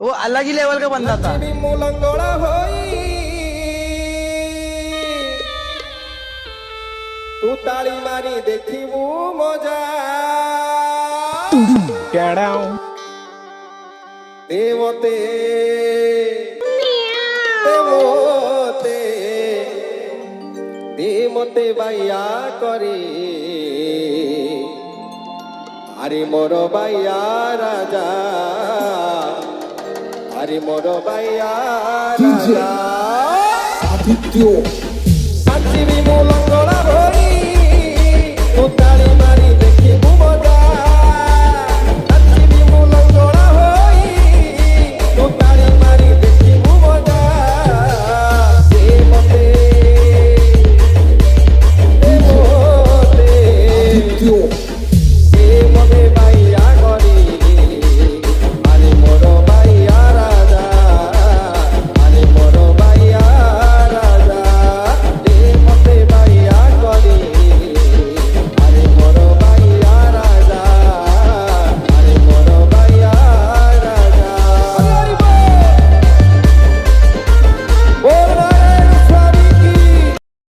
वो अलग ही लेवल का बंदा था। मुलंगड़ा होई तू ताली मारी देखिबू मजा देवते देवते देवते বাইয়া করে আরে মোর বাইয়া রাজা আরে মোর বাইয়া রাজা আদিত্য শান্তি বিমূলঙ্গড়া